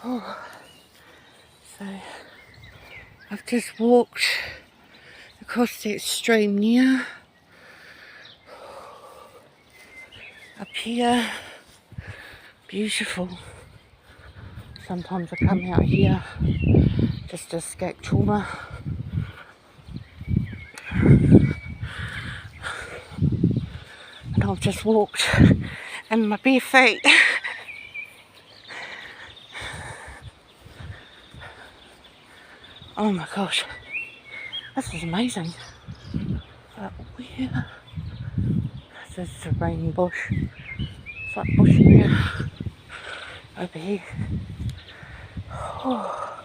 Oh, so I've just walked across the extreme near. Up here, beautiful. Sometimes I come out here just to escape trauma. And I've just walked in my bare feet. Oh my gosh, this is amazing. But where? This is a rain bush. It's like bush area over here. Oh,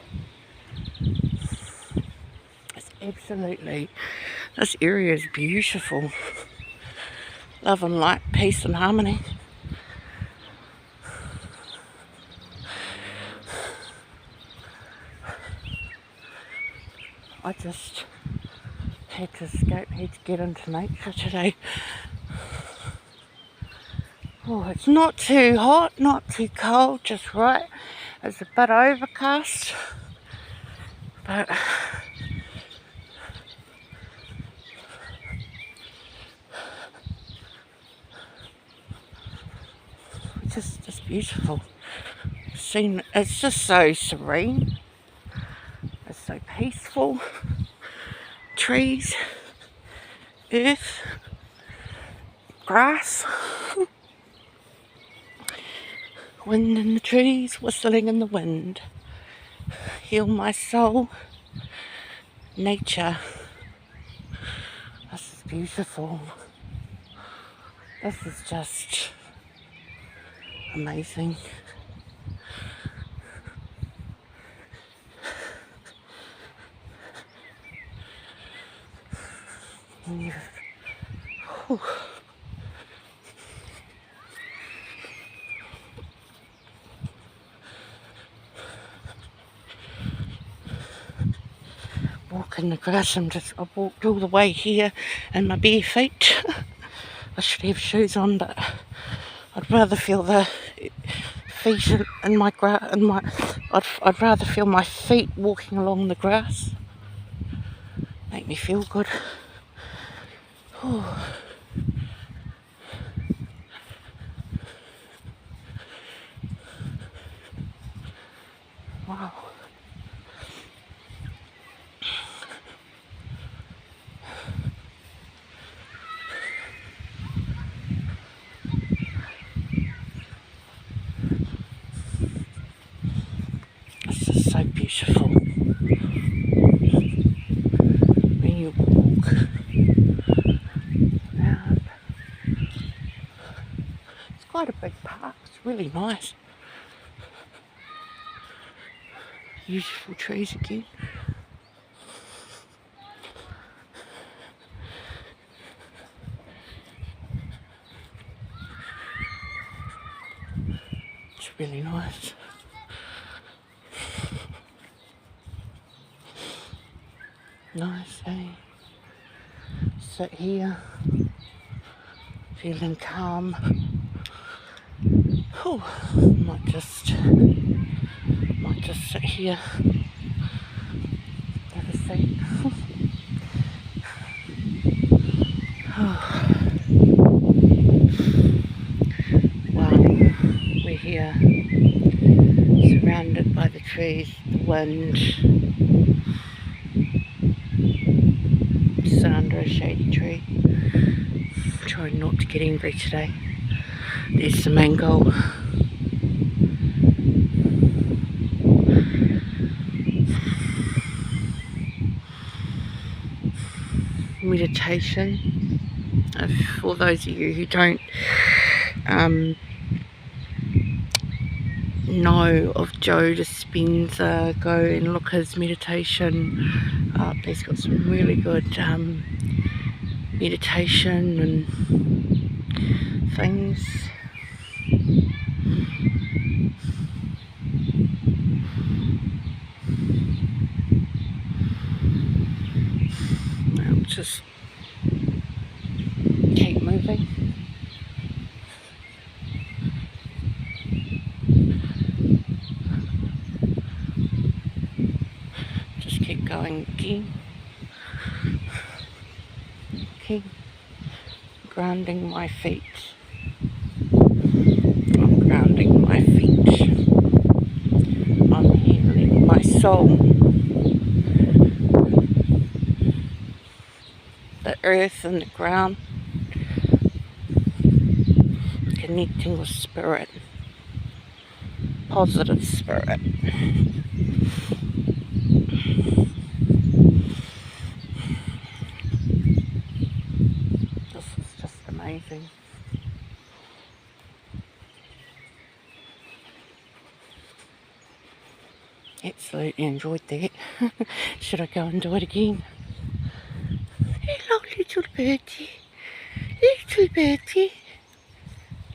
it's absolutely, this area is beautiful. Love and light, peace and harmony. I just had to escape, had to get into nature today. Oh, it's not too hot, not too cold, just right. It's a bit overcast, but it's just beautiful. It's just so serene. It's so peaceful. Trees, earth, grass, wind in the trees, whistling in the wind. Heal my soul. Nature. This is beautiful. This is just amazing. Whew. Walking the grass, I've walked all the way here in my bare feet. I should have shoes on, but I'd rather feel the feet in my grass. I'd rather feel my feet walking along the grass. Make me feel good. Whew. Wow. It's just so beautiful. When you walk around. It's quite a big park. It's really nice. Beautiful trees again. It's really nice. Nice, eh? Sit here, feeling calm. Oh, might just sit here, have a seat. Oh. Wow, we're here, surrounded by the trees, the wind. Sit under a shady tree. I'm trying not to get angry today. There's the mango. Meditation. For those of you who don't know of Joe Dispenza, go and look his meditation up. He's got some really good meditation and things. I'll just keep moving. going again. Okay, grounding my feet. I'm grounding my feet. I'm healing my soul. The earth and the ground. Connecting with spirit. Positive spirit. This is just amazing. Absolutely enjoyed that. Should I go and do it again? Hello, little birdie. Little birdie.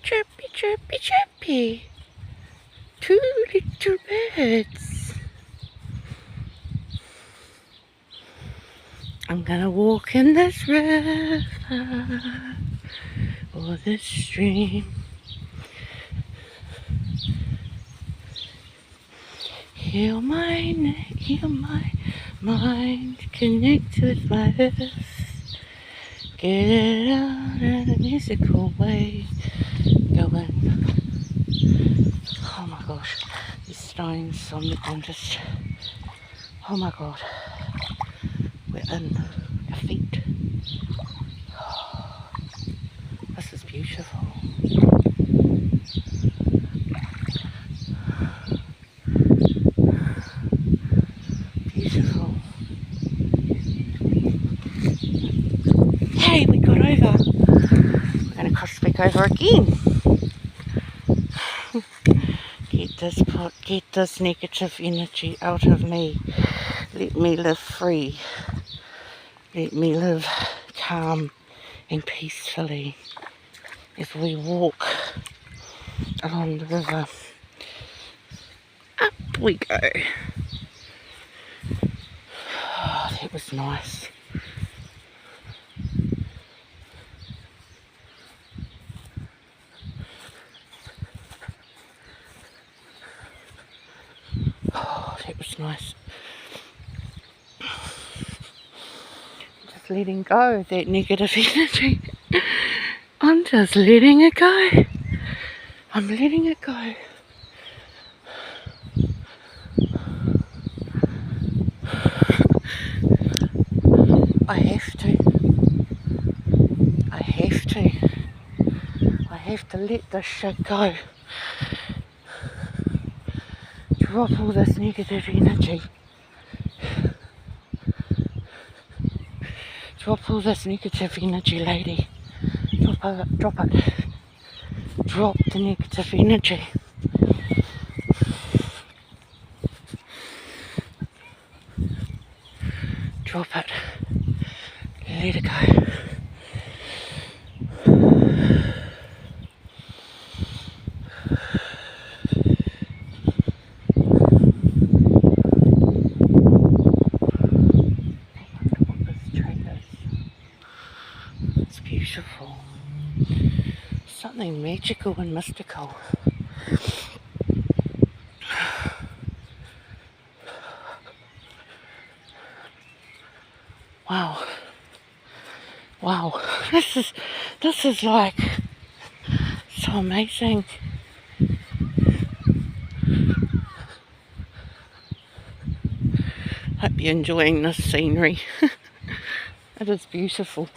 Chirpy, chirpy, chirpy. Two little birds. I'm gonna walk in this river or this stream. Heal my mind, connect with my earth. Get it out in a musical way. Going. Oh my gosh, these stones on just. Oh my god, we're in our feet. This is beautiful. Beautiful. Hey, we got over. We're going to cross back over again. Get this negative energy out of me. Let me live free. Let me live calm and peacefully as we walk along the river. Up we go. Oh, that was nice. Oh, that was nice. Just letting go of that negative energy. I'm just letting it go. I'm letting it go. I have to. I have to. I have to let this shit go. Drop all this negative energy. Drop all this negative energy, lady. Drop it. Drop it. Drop the negative energy. Drop it. Let it go. It's beautiful. Something magical and mystical. Wow. Wow. This is like so amazing. Hope you're enjoying this scenery. It is beautiful.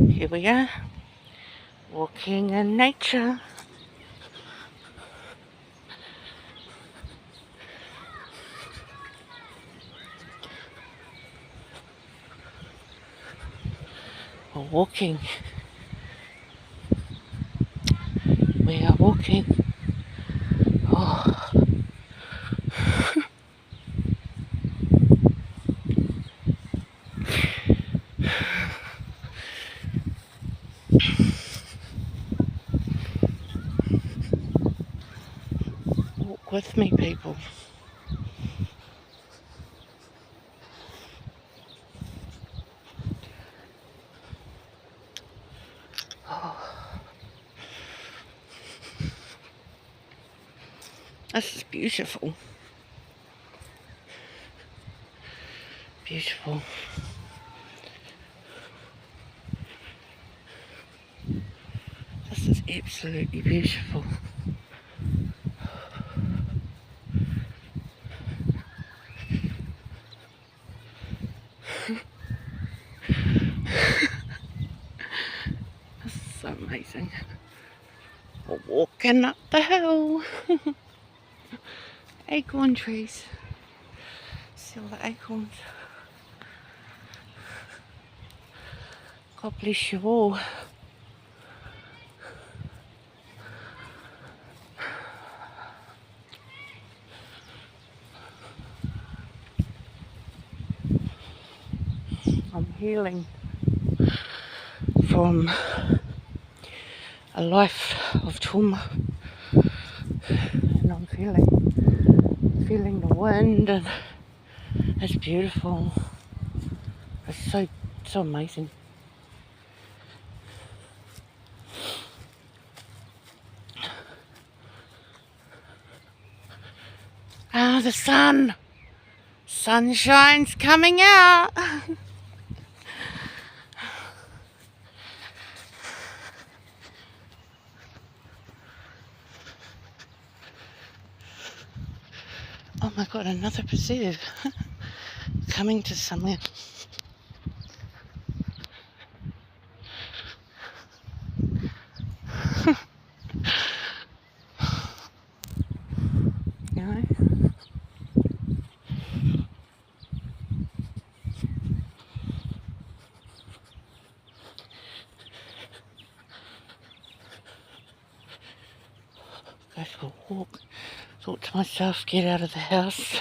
Here we are, walking in nature. We're walking. We are walking. Oh. Walk with me, people. Oh. This is beautiful. Beautiful. This is absolutely beautiful. This is so amazing. We're walking up the hill. Acorn trees. See all the acorns. God bless you all. I'm healing from a life of trauma, and I'm feeling the wind, and it's beautiful. It's so amazing. Ah, the sunshine's coming out. Oh my God, another preserve coming to somewhere. You know? Go for a walk. Thought to myself, get out of the house.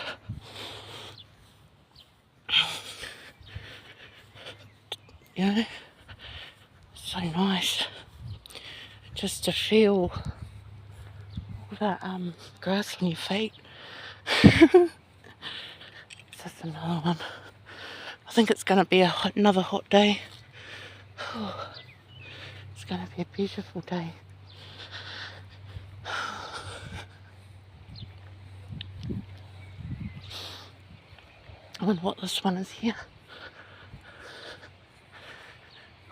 You know? So nice. Just to feel all that grass on your feet. That's another one. I think it's going to be another hot day. It's going to be a beautiful day. I wonder what this one is here.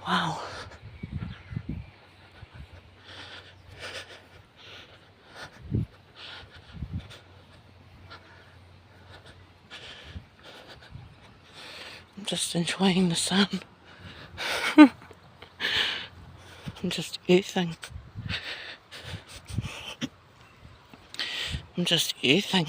Wow. I'm just enjoying the sun. I'm just earthing. I'm just earthing.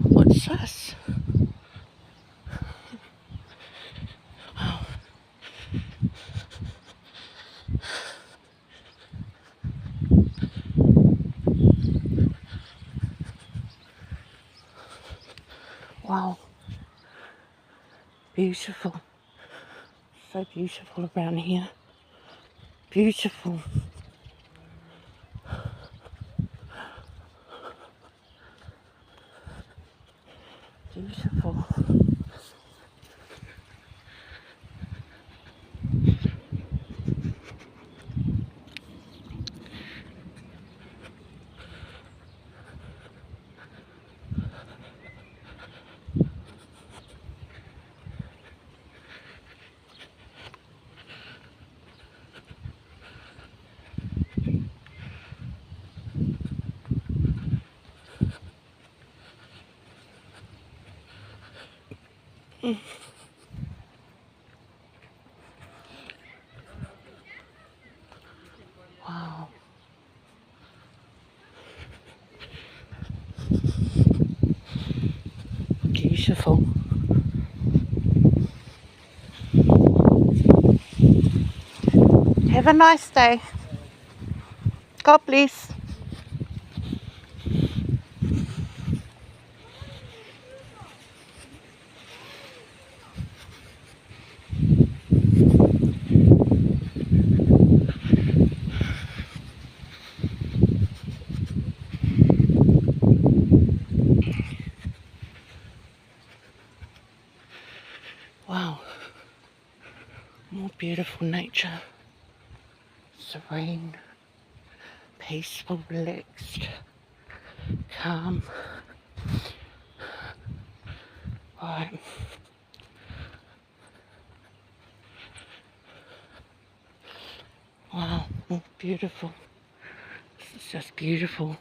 What's this? Wow. Wow. Beautiful. So beautiful around here. Beautiful. Beautiful. Wow. Beautiful. Have a nice day. God bless. More beautiful nature. Serene, peaceful, relaxed, calm. Right. Wow, more beautiful. This is just beautiful.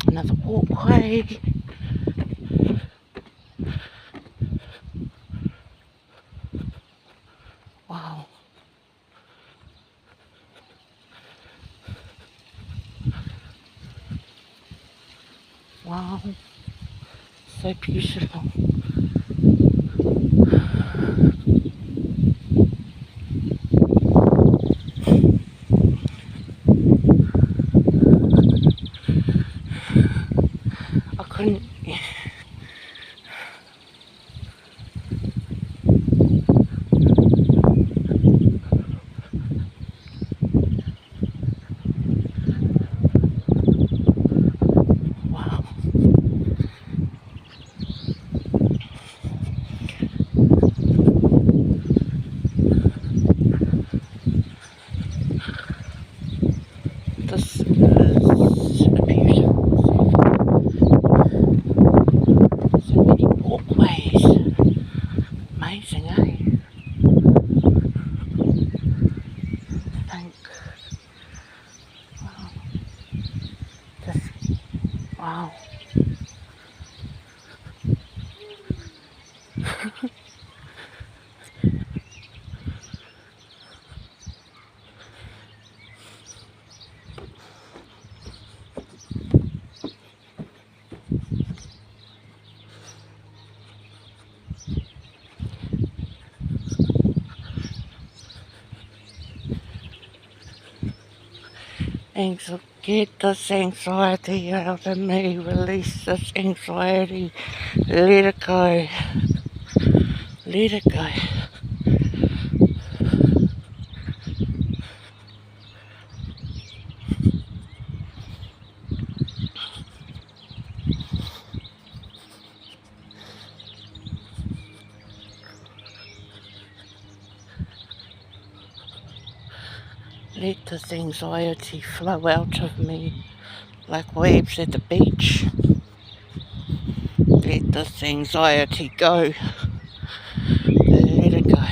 Another walkway. Wow. Wow. So beautiful. I couldn't. Wow. This is beautiful. So many walkways. Amazing, eh? Think. Wow. Just, wow. Get this anxiety out of me. Release this anxiety. Let it go. Let it go. Let this anxiety flow out of me like waves at the beach. Let this anxiety go. Let it go.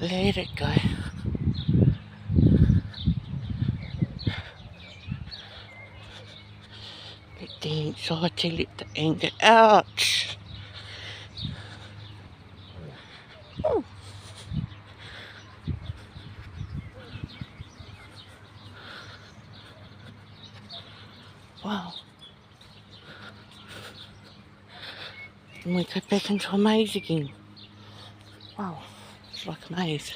Let it go. Let the anxiety, let the anger out. Ooh. Wow. And we go back into a maze again. Wow, it's like a maze.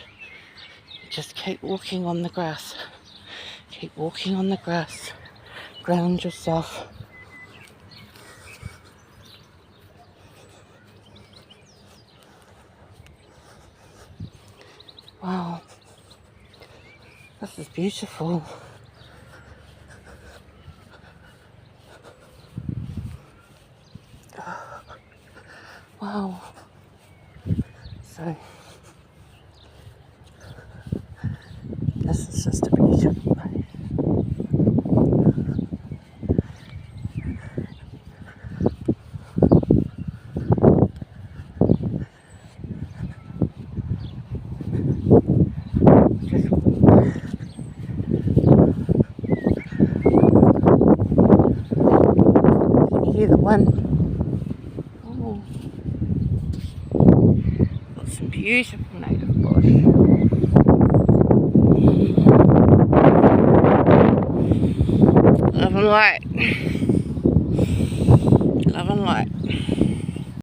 Just keep walking on the grass. Keep walking on the grass. Ground yourself. Wow, this is beautiful. Wow. So, this is just a beautiful place. Just can you hear the wind? Oh, got some beautiful native bush. Love and light. Love and light.